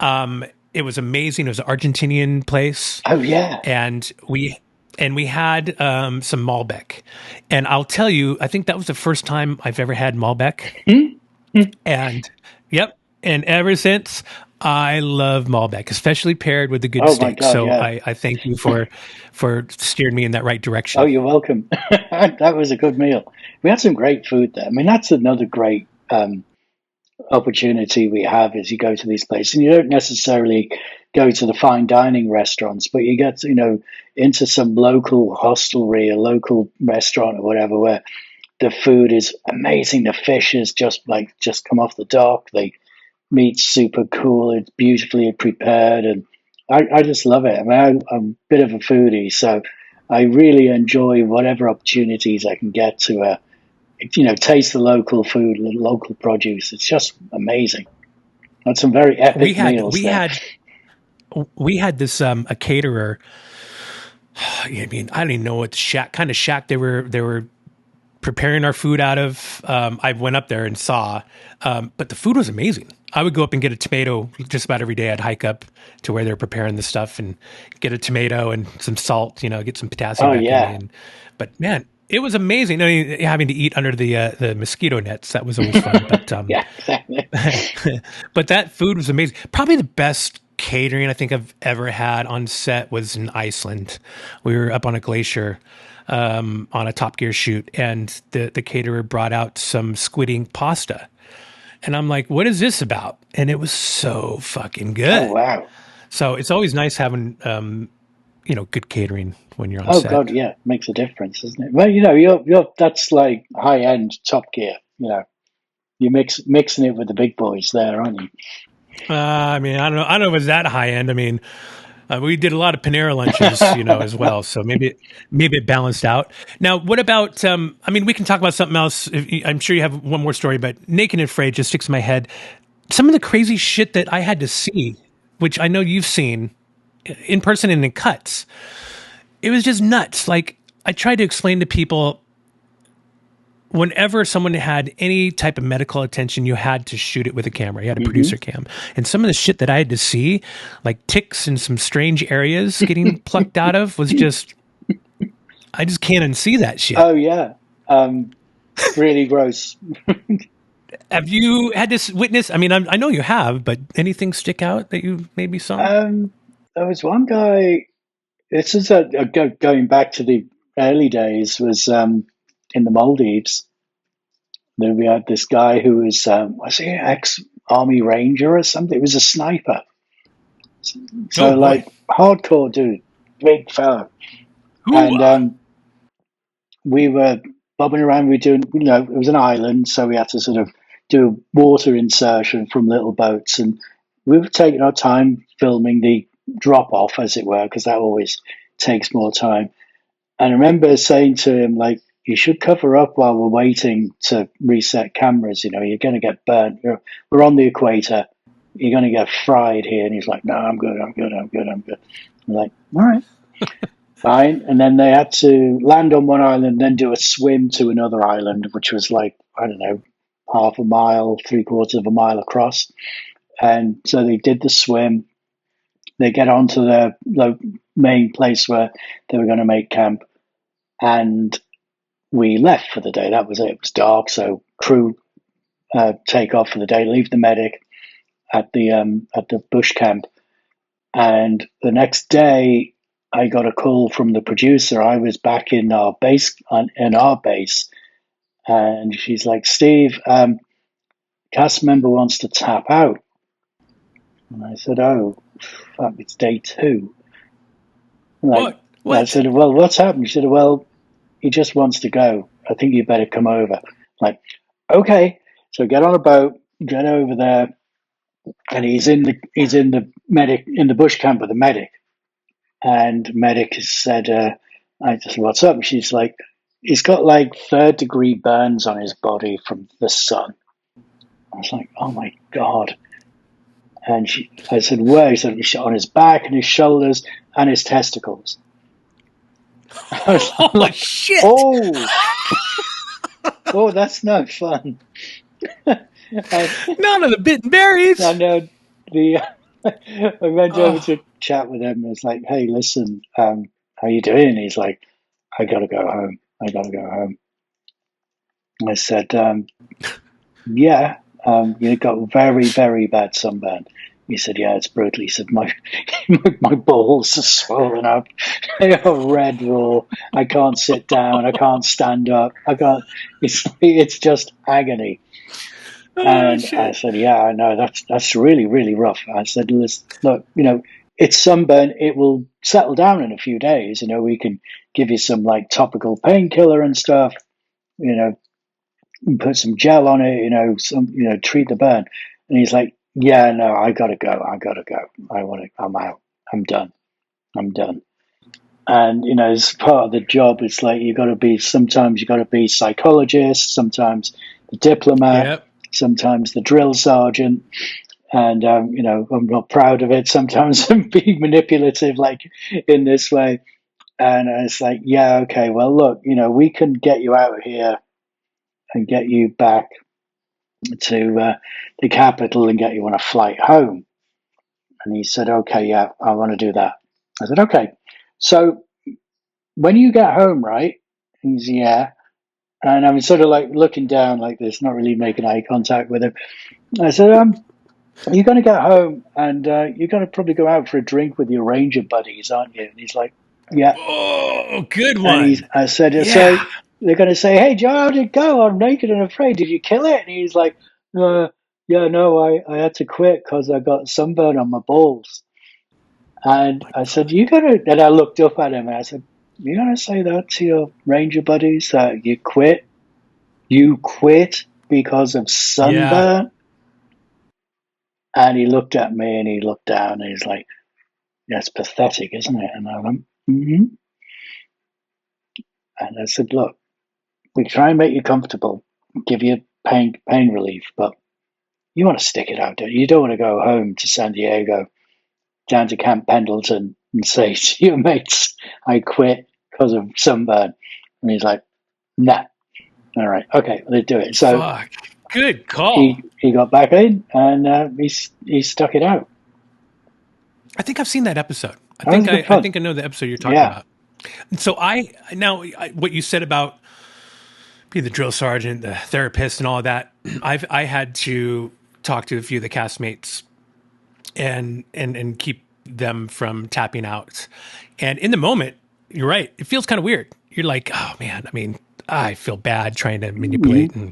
It was amazing. It was an Argentinian place. Oh yeah. And we had some Malbec. And I'll tell you, I think that was the first time I've ever had Malbec. And yep. And ever since, I love Malbec, especially paired with a good steak. God, so yeah. I thank you for steering me in that right direction. Oh, you're welcome. That was a good meal. We had some great food there. I mean, that's another great opportunity we have is you go to these places and you don't necessarily go to the fine dining restaurants, but you get, into some local hostelry, a local restaurant or whatever, where the food is amazing. The fish is just come off the dock. The meat's super cool. It's beautifully prepared. And I just love it. I mean, I'm a bit of a foodie, so I really enjoy whatever opportunities I can get to, taste the local food, the local produce. It's just amazing. Had some very epic meals. We had this a caterer. I mean, I don't even know what kind of shack they were preparing our food out of. I went up there and saw, but the food was amazing. I would go up and get a tomato just about every day. I'd hike up to where they're preparing the stuff and get a tomato and some salt, get some potassium back in me. But man, it was amazing. I mean, having to eat under the mosquito nets, that was always fun. But yeah, exactly. But that food was amazing. Probably the best catering I think I've ever had on set was in Iceland. We were up on a glacier on a Top Gear shoot, and the caterer brought out some squid ink pasta. And I'm like, what is this about? And it was so fucking good. Oh, wow. So it's always nice having, good catering when you're on set. Oh, God, yeah. It makes a difference, doesn't it? Well, that's like high-end Top Gear, You're mixing it with the big boys there, aren't you? I mean, I don't know if it's that high-end. I mean, we did a lot of Panera lunches, as well. So maybe it balanced out. Now, what about, we can talk about something else. I'm sure you have one more story, but Naked and Afraid just sticks in my head. Some of the crazy shit that I had to see, which I know you've seen in person and in cuts, it was just nuts. Like, I tried to explain to people, whenever someone had any type of medical attention, you had to shoot it with a camera. You had a producer cam. And some of the shit that I had to see, like ticks in some strange areas getting plucked out of, was just, I just can't unsee that shit. Oh, yeah. Really gross. Have you had to witness? I mean, I know you have, but anything stick out that you maybe saw? There was one guy, this is going back to the early days, was in the Maldives. Then we had this guy who was he an ex-army ranger or something? It was a sniper. So hardcore dude, big fella. Ooh. And we were bobbing around. We were doing, it was an island, so we had to sort of do water insertion from little boats, and we were taking our time filming the drop off, as it were, because that always takes more time. And I remember saying to him, you should cover up while we're waiting to reset cameras. You're going to get burnt. We're on the equator. You're going to get fried here. And he's like, no, I'm good. I'm like, all right, fine. And then they had to land on one island, then do a swim to another island, which was half a mile, 3/4 of a mile across. And so they did the swim. They get onto the main place where they were going to make camp. And we left for the day. That was it. It was dark, so crew take off for the day, leave the medic at the bush camp. And the next day, I got a call from the producer. I was back in our base, and she's like, Steve, cast member wants to tap out. And I said, oh, fuck, it's day 2. What? I said, well, what's happened? She said, well, he just wants to go. I think you better come over. Okay. So get on a boat, get over there, and he's in the bush camp with the medic. And medic has said, I just said, what's up? And she's like, he's got 3rd-degree burns on his body from the sun. I was like, oh my God. And I said, where? He said, on his back and his shoulders and his testicles. I was Oh, shit. Oh, that's no fun. None of the bitten berries. I know. I went over to chat with him. And it's like, hey, listen, how you doing? And he's like, I got to go home. I said, yeah, you got very, very bad sunburn. He said, yeah, it's brutal. He said, my balls are swollen up. They are red raw. I can't sit down. I can't stand up. I can't. It's just agony. And shit. I said, yeah, I know. That's really, really rough. I said, look, it's sunburn. It will settle down in a few days. We can give you some like topical painkiller and stuff. Put some gel on it. Treat the burn. And he's like, yeah, no, I gotta go. I'm out. I'm done. And as part of the job, it's like sometimes you got to be psychologist, sometimes the diplomat. Yep. Sometimes the drill sergeant, and I'm not proud of it. Sometimes I'm being manipulative, like in this way. And it's like, yeah, okay, well, look, we can get you out of here and get you back to the capital and get you on a flight home. And he said, okay, yeah, I want to do that. I said, okay. So when you get home, right? He's yeah. And I'm sort of like looking down like this, not really making eye contact with him. I said, you're going to get home and you're going to probably go out for a drink with your ranger buddies, aren't you? And he's like, yeah. Oh, good one. And I said, so they're going to say, hey, Joe, how did it go? I'm naked and afraid. Did you kill it? And he's like, yeah, no, I had to quit because I got sunburn on my balls. And I said, and I looked up at him and I said, you're going to say that to your ranger buddies that you quit? You quit because of sunburn? And he looked at me and he looked down and he's like, that's pathetic, isn't it? And I went, mm-hmm. And I said, look, we try and make you comfortable, give you pain relief, but you want to stick it out, don't you? You don't want to go home to San Diego, down to Camp Pendleton and say to your mates, I quit because of sunburn. And he's like, nah. All right, okay, let's do it. So fuck. Good call. He got back in and he stuck it out. I think I've seen that episode. I think I know the episode you're talking about. And so what you said about being the drill sergeant, the therapist, and all of that, I had to talk to a few of the castmates and keep them from tapping out. And in the moment, you're right. It feels kind of weird. You're like, oh man, I mean, I feel bad trying to manipulate. Mm-hmm.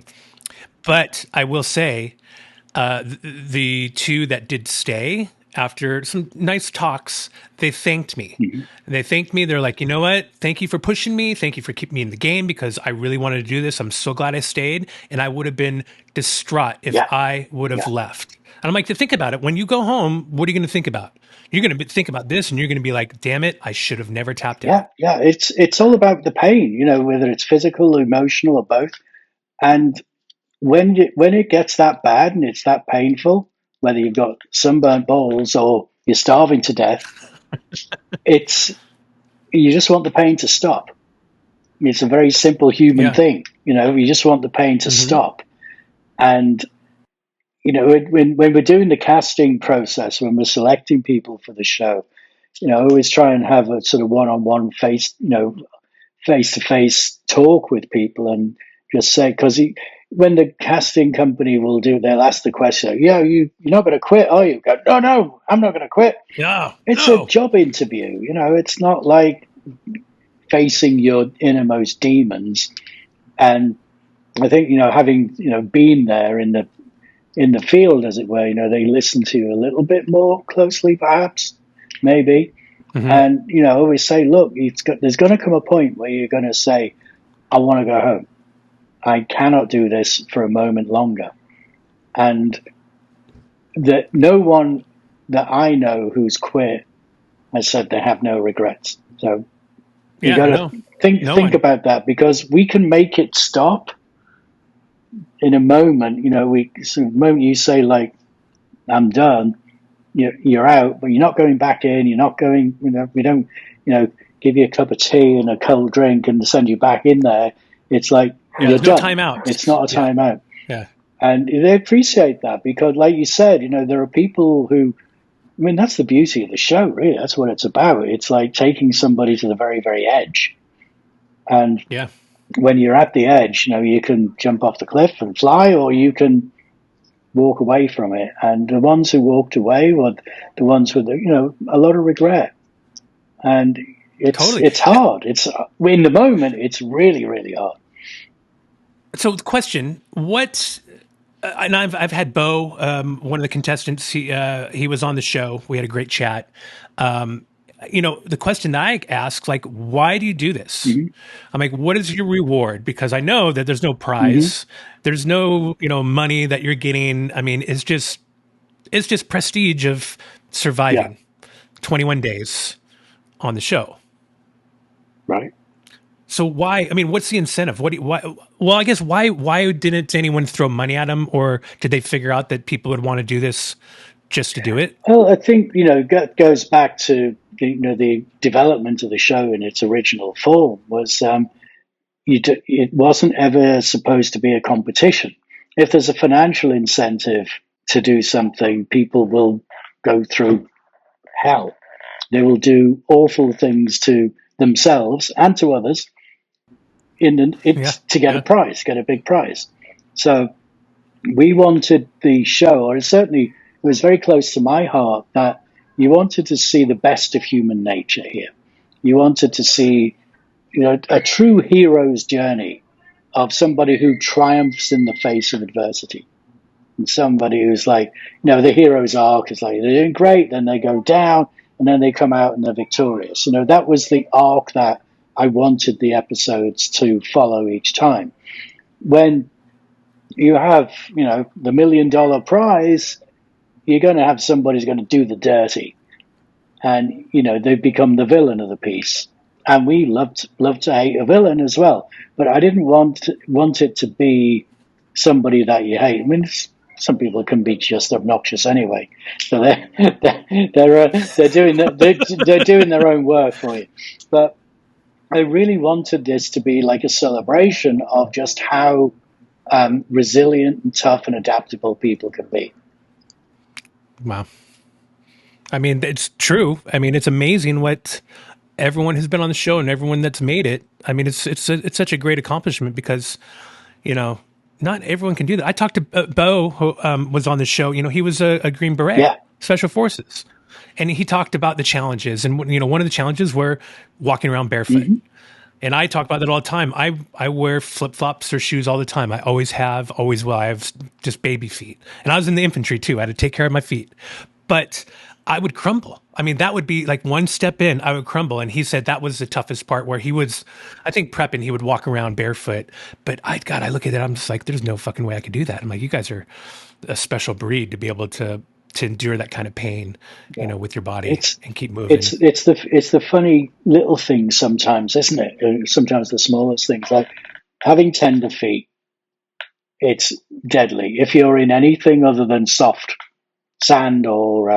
But I will say, the two that did stay after some nice talks, they thanked me. Mm-hmm. They thanked me. They're like, you know what? Thank you for pushing me. Thank you for keeping me in the game because I really wanted to do this. I'm so glad I stayed. And I would have been distraught if I would have left. And I'm like, to think about it. When you go home, what are you going to think about? You're going to think about this and you're going to be like, damn it, I should have never tapped out. Yeah. It's all about the pain, whether it's physical, emotional, or both. And when it gets that bad and it's that painful, whether you've got sunburnt balls or you're starving to death, you just want the pain to stop. It's a very simple human thing. You just want the pain to stop. And, when we're doing the casting process, when we're selecting people for the show, I always try and have a sort of one-on-one face-to-face talk with people and just say, because when the casting company will they'll ask the question, you're not going to quit, are you? Go, no, I'm not going to quit. Yeah, it's a job interview. It's not like facing your innermost demons. And I think, having, been there in the field, as it were, they listen to you a little bit more closely, perhaps, maybe. Mm-hmm. And, I always say, look, there's going to come a point where you're going to say, I want to go home. I cannot do this for a moment longer. And that no one that I know who's quit has said they have no regrets. So you got to think about that, because we can make it stop in a moment. The moment you say, like, I'm done, you're out, but you're not going back in. You're not going. We don't give you a cup of tea and a cold drink and send you back in there. It's like you're there's no done. timeout. It's not a timeout. Yeah. And they appreciate that because, like you said, there are people who. I mean, that's the beauty of the show, really. That's what it's about. It's like taking somebody to the very, very edge. And when you're at the edge, you can jump off the cliff and fly, or you can walk away from it. And the ones who walked away were the ones with, a lot of regret. And it's hard. It's in the moment, it's really, really hard. So the question, and I've had Bo, one of the contestants. He was on the show. We had a great chat. The question that I ask, like, why do you do this? Mm-hmm. I'm like, what is your reward? Because I know that there's no prize, mm-hmm. there's no money that you're getting. I mean, it's just prestige of surviving 21 days on the show, right? So why? I mean, what's the incentive? Well, I guess why didn't anyone throw money at him, or did they figure out that people would want to do this just to do it? Well, I think goes back to the development of the show in its original form was it wasn't ever supposed to be a competition. If there's a financial incentive to do something, people will go through hell. They will do awful things to themselves and to others. To get a prize, get a big prize. So we wanted the show, or it was very close to my heart, that you wanted to see the best of human nature here. You wanted to see, a true hero's journey of somebody who triumphs in the face of adversity. And somebody who's like, the hero's arc is like, they're doing great, then they go down, and then they come out and they're victorious. That was the arc that I wanted the episodes to follow each time. When you have, the $1 million prize, you're going to have somebody who's going to do the dirty. And, they become the villain of the piece. And we love to hate a villain as well. But I didn't want it to be somebody that you hate. I mean, some people can be just obnoxious anyway. So they're doing their own work for you. But I really wanted this to be like a celebration of just how resilient and tough and adaptable people can be. Wow. I mean, it's true. I mean, it's amazing what everyone who's been on the show and everyone that's made it. I mean, it's such a great accomplishment because, not everyone can do that. I talked to Bo, who was on the show. He was a Green Beret, Special Forces. And he talked about the challenges. And, one of the challenges were walking around barefoot. Mm-hmm. And I talk about that all the time. I wear flip-flops or shoes all the time. I always have, always will. I have just baby feet. And I was in the infantry, too. I had to take care of my feet. But I would crumble. I mean, that would be like one step in, I would crumble. And he said that was the toughest part where he was, I think, prepping. He would walk around barefoot. But I look at it. I'm just like, there's no fucking way I could do that. I'm like, you guys are a special breed to be able to endure that kind of pain, with your body and keep moving. It's the funny little things sometimes, isn't it? Sometimes the smallest things, like having tender feet. It's deadly if you're in anything other than soft sand or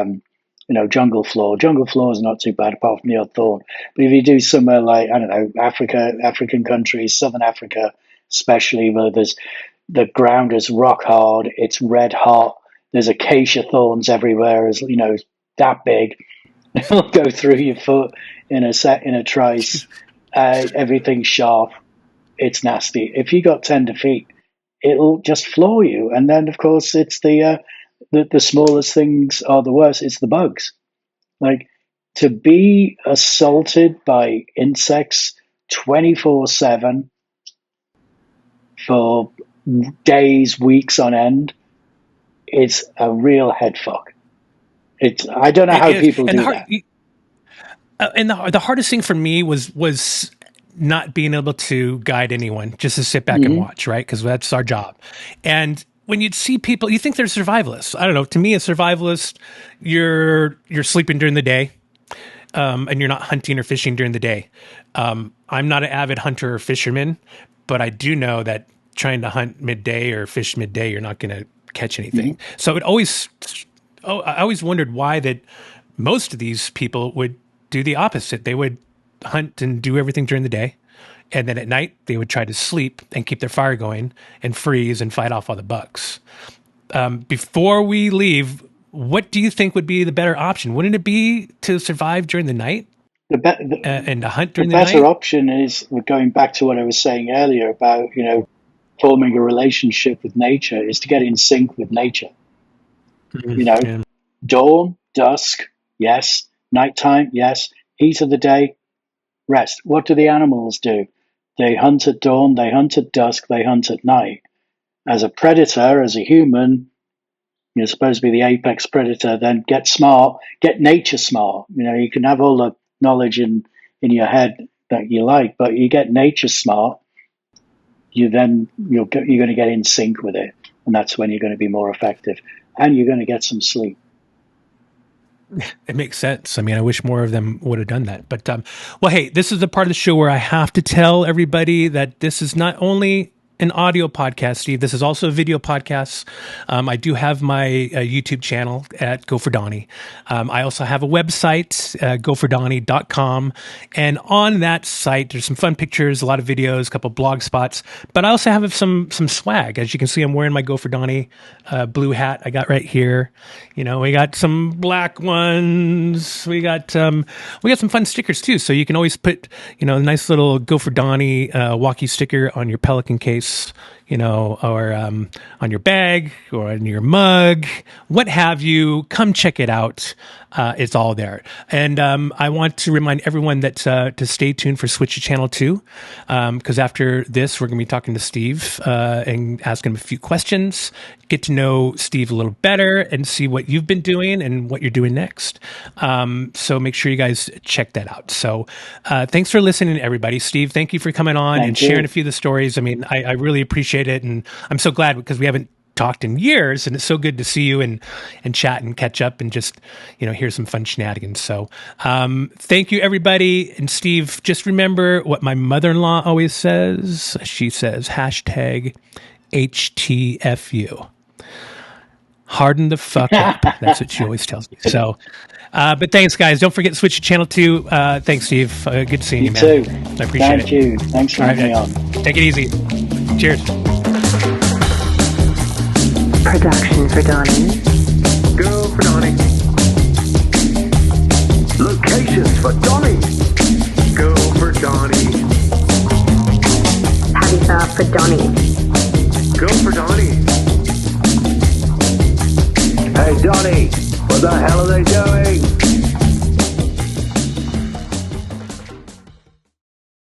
jungle floor. Jungle floor is not too bad apart from the odd thorn. But if you do somewhere like, I don't know, African countries, Southern Africa, especially where the ground is rock hard, it's red hot. There's acacia thorns everywhere, that big. It'll go through your foot in a trice. Everything's sharp. It's nasty. If you got tender feet, it'll just floor you. And then, of course, it's the smallest things are the worst. It's the bugs. Like, to be assaulted by insects 24/7 for days, weeks on end, it's a real head fuck. I don't know how people do that. And the hardest thing for me was not being able to guide anyone, just to sit back and watch, right? Because that's our job. And when you'd see people, you think they're survivalists. I don't know. To me, a survivalist, you're sleeping during the day, and you're not hunting or fishing during the day. I'm not an avid hunter or fisherman, but I do know that trying to hunt midday or fish midday, you're not going to catch anything. So it always I always wondered why that most of these people would do the opposite. They would hunt and do everything during the day, and then at night they would try to sleep and keep their fire going and freeze and fight off all the bugs. Before we leave, what do you think would be the better option? Wouldn't it be to survive during the night and to hunt during the night? The better option is, going back to what I was saying earlier about, forming a relationship with nature, is to get in sync with nature. Dawn, dusk, yes. Nighttime, yes. Heat of the day, rest. What do the animals do? They hunt at dawn, they hunt at dusk, they hunt at night. As a predator, as a human, you're supposed to be the apex predator, then get smart, get nature smart. You can have all the knowledge in your head that you like, but you get nature smart, you're going to get in sync with it. And that's when you're going to be more effective. And you're going to get some sleep. It makes sense. I mean, I wish more of them would have done that. But, well, hey, this is the part of the show where I have to tell everybody that this is not only an audio podcast, Steve. This is also a video podcast. I do have my YouTube channel at Go for Donny. I also have a website, gofordonny.com. And on that site, there's some fun pictures, a lot of videos, a couple of blog spots. But I also have some swag. As you can see, I'm wearing my Go for Donny blue hat I got right here. We got some black ones. We got some fun stickers too. So you can always put, a nice little Go for Donny walkie sticker on your Pelican case, or on your bag or on your mug, what have you. Come check it out. It's all there. And I want to remind everyone that to stay tuned for Switch to Channel 2, because after this, we're going to be talking to Steve and asking him a few questions, get to know Steve a little better, and see what you've been doing and what you're doing next. So make sure you guys check that out. So thanks for listening, everybody. Steve, thank you for coming on and sharing a few of the stories. I mean, I really appreciate it, and I'm so glad because we haven't talked in years, and it's so good to see you and chat and catch up and just hear some fun shenanigans. So thank you, everybody. And Steve, just remember what my mother-in-law always says. She says #HTFU, harden the fuck up. That's what she always tells me. So but thanks, guys. Don't forget to switch to Channel 2. Thanks, Steve. Good seeing you, man. Too. I appreciate it. Thank you. Thanks for having me on. Take it easy. Cheers. Production for Donny. Go for Donny. Locations for Donny. Go for Donny. Habitat for Donny. Go for Donny. Hey Donny, what the hell are they doing?